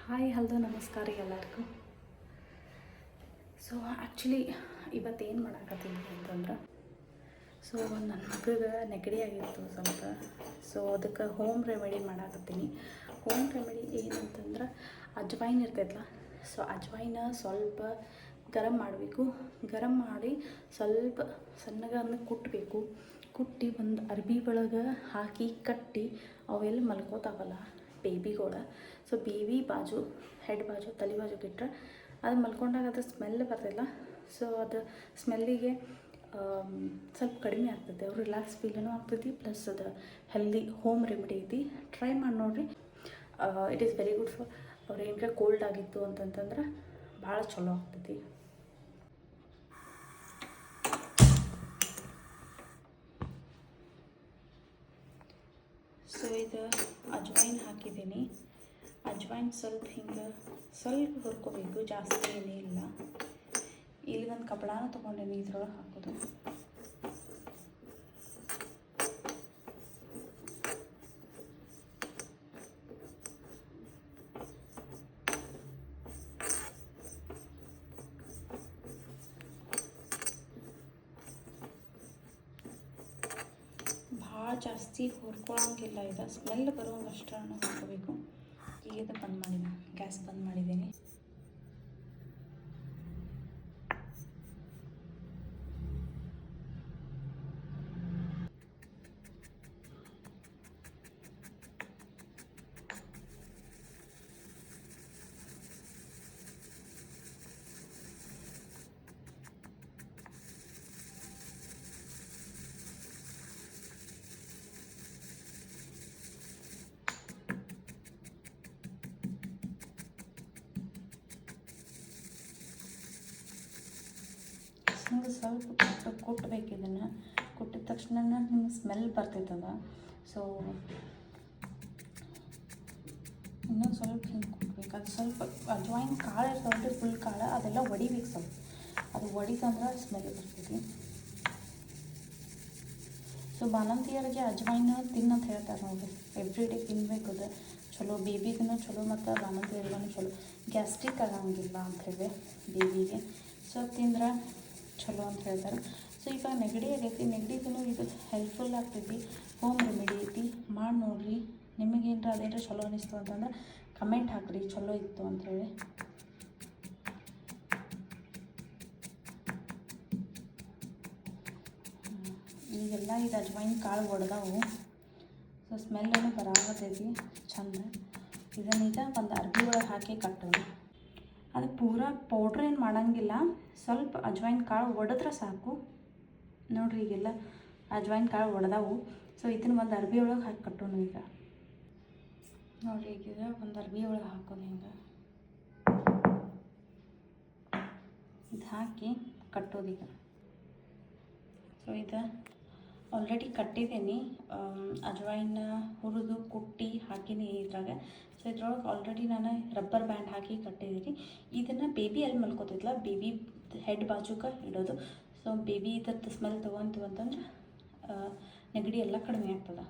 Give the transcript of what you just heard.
Hi hello ನಮಸ್ಕಾರ ರೀ ಎಲ್ಲರಿಗೂ. ಸೊ ಆ್ಯಕ್ಚುಲಿ ಇವತ್ತೇನು ಮಾಡಾಕತ್ತೀನಿ ಅಂತಂದ್ರೆ ನನ್ನ ಮಗಳಿಗೆ ನೆಗಡಿ ಆಗಿತ್ತು ಸ್ವಲ್ಪ. ಸೊ ಅದಕ್ಕೆ ಹೋಮ್ ರೆಮಿಡಿ ಮಾಡಾಕತ್ತೀನಿ. ಹೋಮ್ ರೆಮಿಡಿ ಏನಂತಂದ್ರೆ ಅಜ್ವೈನ್ ಇರ್ತೈತಲ್ಲ, ಸೊ ಅಜ್ವೈನ ಸ್ವಲ್ಪ ಗರಂ ಮಾಡಬೇಕು. ಗರಂ ಮಾಡಿ ಸ್ವಲ್ಪ ಸಣ್ಣಗೆ ಅದನ್ನ ಕುಟ್ಟಬೇಕು. ಕುಟ್ಟಿ ಒಂದು ಅರ್ಬಿ ಒಳಗೆ ಹಾಕಿ ಕಟ್ಟಿ ಅವೆಲ್ಲ ಮಲ್ಕೋತಾವಲ್ಲ ಬೇಬಿಗಳು, ಸೊ ಬೇಬಿ ಬಾಜು ಹೆಡ್ ಬಾಜು ತಲೆ ಬಾಜು ಇಟ್ಟರೆ ಅದು ಮಲ್ಕೊಂಡಾಗ ಅದು ಸ್ಮೆಲ್ ಬರ್ತಿಲ್ಲ. ಸೊ ಅದು ಸ್ಮೆಲ್ಲಿಗೆ ಸ್ವಲ್ಪ ಕಡಿಮೆ ಆಗ್ತೈತೆ, ಅವ್ರು ರಿಲ್ಯಾಕ್ಸ್ ಫೀಲೂ ಆಗ್ತೈತಿ. ಪ್ಲಸ್ ಅದು ಹೆಲ್ದಿ ಹೋಮ್ ರೆಮಿಡಿ ಐತಿ, ಟ್ರೈ ಮಾಡಿ ನೋಡಿರಿ. It is very good for ಅವ್ರು ಏನರ ಕೋಲ್ಡ್ ಆಗಿತ್ತು ಅಂತಂತಂದ್ರೆ ಭಾಳ ಚಲೋ ಆಗ್ತೈತಿ. ಸೊ ಇದು ಅಜ್ವೈನ್ ಹಾಕಿದ್ದೀನಿ. ಅಜ್ವೈನ್ ಸ್ವಲ್ಪ ಹಿಂಗೆ ಸ್ವಲ್ಪ ಹುರ್ಕೋಬೇಕು, ಜಾಸ್ತಿ ಏನೇ ಇಲ್ಲ. ಇಲ್ಲಿ ಒಂದು ಕಪಡಾನ ತೊಗೊಂಡೇನಿ, ಇದ್ರೊಳಗೆ ಹಾಕೋದು. ಭಾಳ ಜಾಸ್ತಿ ಹುರ್ಕೊಳ್ಳೋಂಗಿಲ್ಲ, ಇದು ಸ್ಮೆಲ್ ಬರೋಂಗೆ ಅಷ್ಟನ್ನು ಹಾಕೋಬೇಕು. ಈಗ ಇದು ಬಂದ್ ಮಾಡಿದ್ದೀನಿ, ಗ್ಯಾಸ್ ಬಂದ್ ಮಾಡಿದ್ದೀನಿ. ಹಿಂಗೆ ಸ್ವಲ್ಪ ಕುಟ್ಟಬೇಕು. ಇದನ್ನು ಕುಟ್ಟಿದ ತಕ್ಷಣ ನಿಮ್ಗೆ ಸ್ಮೆಲ್ ಬರ್ತೈತದ. ಸೊ ಇನ್ನೊಂದು ಸ್ವಲ್ಪ ಹಿಂಗೆ ಕುಟ್ಬೇಕು. ಅದು ಸ್ವಲ್ಪ ಅಜ್ವೈನ್ ಕಾಳು ಇರ್ತಾವೆ, ಫುಲ್ ಕಾಳು ಅದೆಲ್ಲ ಒಡಿಬೇಕು. ಸ್ವಲ್ಪ ಅದು ಒಡಿತಂದ್ರೆ ಸ್ಮೆಲ್ ಬರ್ತೈತಿ. ಸೊ ಬಾಣಂತಿಯರಿಗೆ ಅಜ್ವೈನ್ ತಿನ್ನಂತ ಹೇಳ್ತಾರೆ ನೋಡಿರಿ, ಎವ್ರಿ ಡೇ ತಿನ್ಬೇಕು. ಅದು ಚಲೋ, ಬೇಬಿಗೂ ಚಲೋ ಮತ್ತು ಬಾಣಂತಿಯರಿಗೂ ಚಲೋ. ಗ್ಯಾಸ್ಟ್ರಿಕ್ ಆಗಂಗಿಲ್ಲ ಅಂಥೇಳಿ ಬೇಬಿಗೆ. ಸೊ ತಿಂದ್ರೆ ಚಲೋ ಅಂತ ಹೇಳ್ತಾರೆ. ಸೊ ಈಗ ನೆಗಡಿ ಆಗೈತಿ, ನೆಗಡಿಗೂ ಇದು ಹೆಲ್ಪ್ಫುಲ್ ಆಗ್ತೈತಿ. ಹೋಮ್ ರೆಮಿಡಿ ಐತಿ, ಮಾಡಿ ನೋಡಿರಿ. ನಿಮಗೇನ್ರ ಅದೇನ್ರ ಚಲೋ ಅನಿಸ್ತು ಅಂತಂದ್ರೆ ಕಮೆಂಟ್ ಹಾಕಿರಿ ಚಲೋ ಇತ್ತು ಅಂಥೇಳಿ. ಈಗೆಲ್ಲ ಇದು ಅಜ್ವೈನ್ ಕಾಳು ಒಡೆದವು. ಸೊ ಸ್ಮೆಲ್ಲೂ ಬರಾಗತೈತಿ ಚಂದ. ಇದನ್ನೀಗ ಒಂದು ಅರ್ಬಿ ಒಳಗೆ ಹಾಕಿ ಕಟ್ಟೋಣ. ಅದು ಪೂರಾ ಪೌಡ್ರ್ ಏನು ಮಾಡೋಂಗಿಲ್ಲ, ಸ್ವಲ್ಪ ಅಜ್ವೈನ್ ಕಾಳು ಒಡೆದ್ರೆ ಸಾಕು. ನೋಡಿರಿ ಈಗೆಲ್ಲ ಅಜ್ವೈನ್ ಕಾಳು ಒಡೆದವು. ಸೊ ಇದನ್ನು ಒಂದು ಅರ್ಬಿ ಒಳಗೆ ಹಾಕಿ ಕಟ್ಟೋಣ. ಈಗ ನೋಡಿರಿ, ಈಗ ಒಂದು ಅರ್ಬಿ ಒಳಗೆ ಹಾಕೋದು. ಹಿಂಗೆ ಇದು ಹಾಕಿ ಕಟ್ಟೋದೀಗ. ಸೊ ಇದು ಆಲ್ರೆಡಿ ಕಟ್ಟಿದ್ದೀನಿ, ಅಜ್ವೈನ ಹುರಿದು ಕುಟ್ಟಿ ಹಾಕಿನಿ ಇದ್ರಾಗ. ಸೊ ಇದ್ರೊಳಗೆ ಆಲ್ರೆಡಿ ನಾನು ರಬ್ಬರ್ ಬ್ಯಾಂಡ್ ಹಾಕಿ ಕಟ್ಟಿದ್ದೀನಿ. ಇದನ್ನು ಬೇಬಿ ಎಲ್ಲಿ ಮಲ್ಕೋತೈತಲ್ಲ, ಬೇಬಿ ಹೆಡ್ ಬಾಜುಕ ಇಡೋದು. ಸೊ ಬೇಬಿ ಇದ್ರದ್ದು ಸ್ಮೆಲ್ ತೊಗೊಂತೀವಿ ಅಂತಂದ್ರೆ ನೆಗಡಿ ಎಲ್ಲ ಕಡಿಮೆ ಆಗ್ತದೆ.